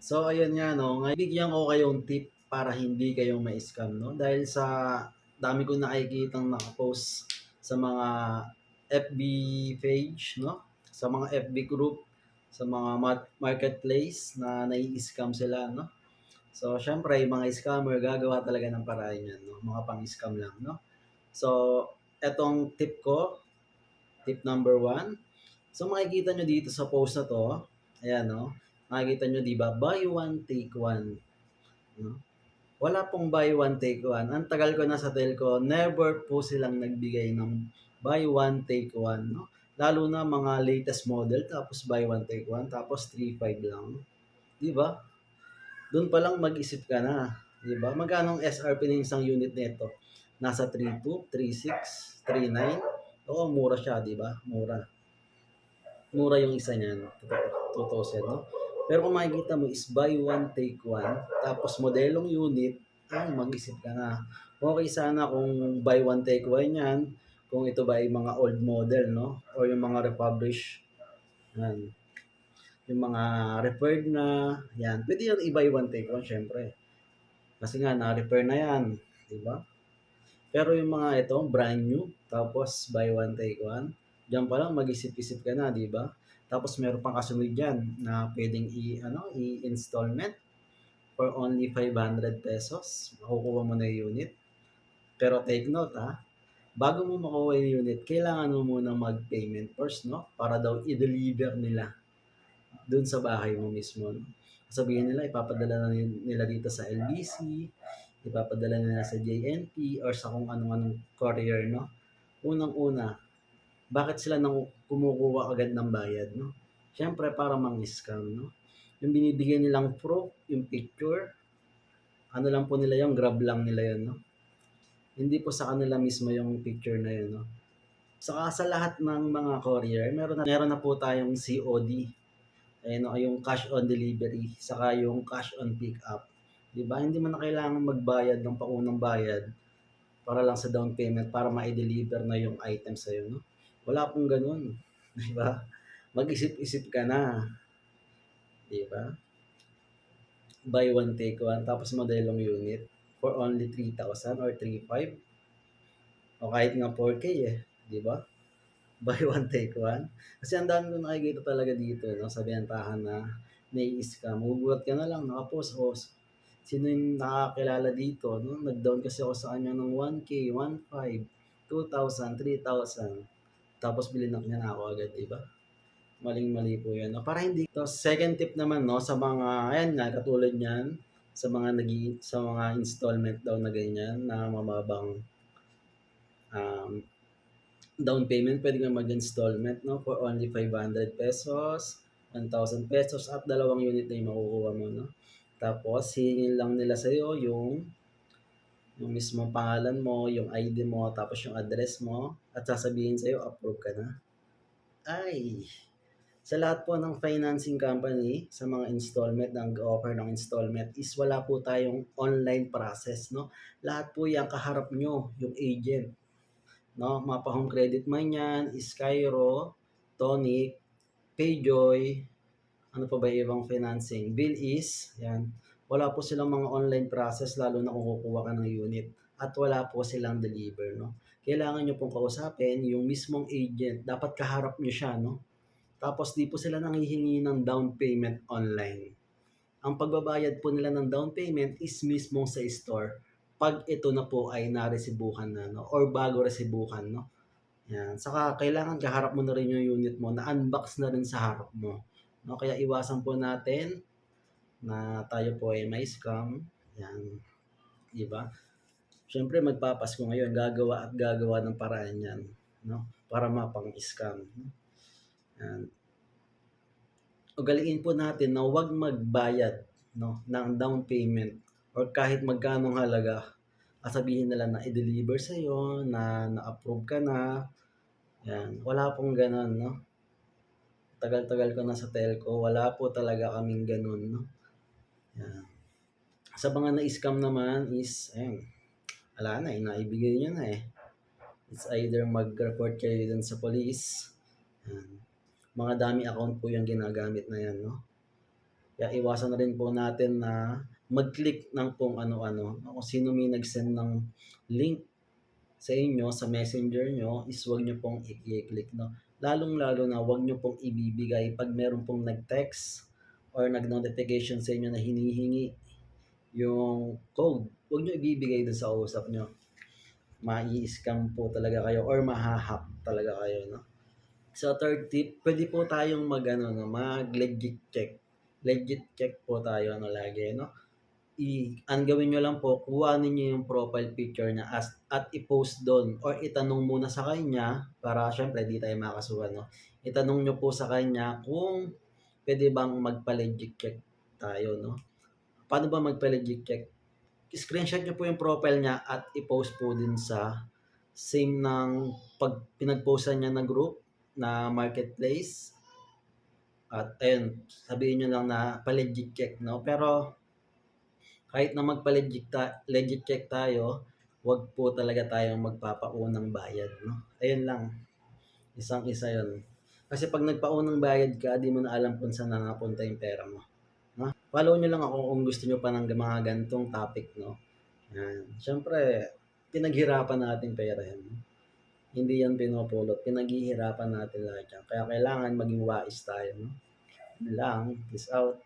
So ayun nga 'no, ngayon bigyan ko kayong tip para hindi kayo ma-scam 'no, dahil sa dami kong nakikitang naka-post sa mga FB page 'no, sa mga FB group, sa mga marketplace na nai-scam sila 'no. So siyempre yung mga scammer gagawa talaga ng paraan 'yan 'no, mga pang-scam lang 'no. So etong tip ko, tip number one, so makikita niyo dito sa post na 'to, ayan 'no, makikita niyo 'di ba, buy one take one 'no. Wala pong buy one take one, ang tagal ko na sa telco never po silang nagbigay ng buy one take one 'no. Lalo na mga latest model tapos buy one take one tapos 3,500 lang, 'di ba? Dun pa lang mag-isip ka na, 'di ba? Magkano ang SRP ng isang unit nito? Nasa 3,200, 3,600, 3,900. Oo, mura siya, 'di ba? Mura. Mura yung isa niyan, 2,000 'no? Pero kung makikita mo is buy one take one, tapos modelong unit, ay mag-isip ka na. Okay sana kung buy one take one 'yan, kung ito ba ay mga old model 'no, or yung mga refurbished, 'yan. Yung mga repaired na, 'yan. Puwede 'yan i-buy one take one siyempre, kasi nga na-repair na 'yan, 'di ba? Pero yung mga ito, brand new, tapos buy one take one, diyan pa lang mag-isip-isip ka na, 'di ba? Tapos meron pang kasunod diyan na puwedeng i-installment for only ₱500, makukuha mo na yung unit. Pero take note, bago mo makuha yung unit kailangan mo munang mag-payment first 'no, para daw i-deliver nila dun sa bahay mo mismo 'no. Sasabihin nila ipapadala na nila dito sa LBC, ipapadala nila sa JNT or sa kung anong-anong courier 'no. Unang-una, bakit sila kumukuha agad ng bayad 'no? Siyempre para mang-scam 'no. Yung binibigay nilang proof, yung picture, ano lang po nila yun, grab lang nila yun 'no. Hindi po sa kanila mismo yung picture na yun 'no. Saka sa lahat ng mga courier meron na po tayong COD, ayan 'no, yung cash on delivery, saka yung cash on pick-up, 'di ba? Hindi mo na kailangang magbayad ng paunang bayad para lang sa down payment para mai-deliver na yung item sa'yo 'no. Wala pong gano'n, 'di ba? Mag-isip-isip ka na, 'di ba? Buy one take one tapos modelong unit for only 3,000 or 3,500 o kahit nga 4K, 'di ba? Buy one take one. Kasi ang dami kong nakikita talaga dito 'no, sa bentahan na nai-scam. Magugulat ka na lang naka-post, sino yung nakakakilala dito 'no, nag-down kasi ako sa kanya ng 1K, 1,500, 2,000, 3,000 tapos bilinak niya na ako agad, 'di ba? Maling-mali po 'yan 'no, para hindi tapos second tip naman 'no, sa mga ayan nga katulad niyan, sa mga installment daw na ganyan na mababang, um, down payment, puwede kang mag-installment 'no, for only ₱500, ₱1,000 at dalawang unit na yung makukuha mo 'no. Tapos hihingin lang nila sa'yo yung mismong pangalan mo, yung ID mo, tapos yung address mo at sasabihin sa'yo approve ka na. Ay, sa lahat po ng financing company, sa mga installment nag-o-offer ng installment is wala po tayong online process 'no. Lahat po 'yan kaharap niyo, yung agent 'no, Mapa Home Credit man 'yan, Skyro, Tonic, Payjoy, ano pa ba yung ibang financing, Bilis, 'yan. Wala po silang mga online process lalo na kung kukuha ka ng unit at wala po silang deliver 'no. Kailangan niyo pong kausapin yung mismong agent, dapat kaharap niyo siya 'no. Tapos 'di po sila nanghihingi ng down payment online. Ang pagbabayad po nila ng down payment is mismo sa store 'pag ito na po ay naresibuhan na 'no or bago resibuhan 'no. 'Yan, saka kailangan kaharap mo na rin yung unit mo, na-unbox na rin sa harap mo 'no. Kaya iwasan po natin na tayo po ay mai-scam, 'yan, 'di ba? Siyempre magpapasko ngayon, gagawa at gagawa ng paraan 'yan 'no, para mapang-scam, 'yan. Ugaliin po natin na huwag magbayad 'no, ng down payment or kahit magkanong halaga at sabihin nila na i-deliver sa'yo, na na-approve ka na, 'yan. Wala pong gano'n 'no. Tagal-tagal ko na sa telco, wala po talaga kaming gano'n 'no, 'yan. Sa mga na-scam naman is ayan, wala na, naibigay niyo na, It's either mag-report kayo dun sa police, 'yan. Mga dummy account po yung ginagamit na 'yan 'no. Kaya iwasan na rin po natin na mag-click ng kung ano-ano. Kung sino may nag-send ng link sa inyo, sa messenger nyo, is huwag nyo pong i-click, no? Lalong-lalo na huwag nyo pong ibibigay pag meron pong nag-text or nag-notification sa inyo na hinihingi yung code. Huwag nyo ibibigay dun sa usap nyo. Mai-scam po talaga kayo or mahahack talaga kayo, no? Sa third tip, pwede po tayong mag-legit check. Legit check po tayo lagi, no? Ang gawin nyo lang po, kuhanin nyo yung profile picture niya at i-post doon or itanong muna sa kanya para syempre di tayo makasuhan, no? Itanong nyo po sa kanya kung pwede bang magpa-legit check tayo, no? Paano ba magpa-legit check? Screenshot nyo po yung profile niya at i-post po din sa same ng pag pinag-postan niya na group na marketplace at ayun, sabihin nyo lang na pa-legit check, no? Pero kahit na legit check tayo, wag po talaga tayong magpapaunang bayad, no? Ayun lang, isang-isa yun. Kasi pag nagpaunang bayad ka, di mo na alam kung saan napunta yung pera mo. No? Follow nyo lang ako kung gusto nyo pa ng mga ganitong topic, no? Yan. Siyempre, pinaghirapan natin pera yan. Hindi yan pinupulot. Pinaghihirapan natin lahat yan. Kaya kailangan maging wais tayo, no? Yun lang. Peace out.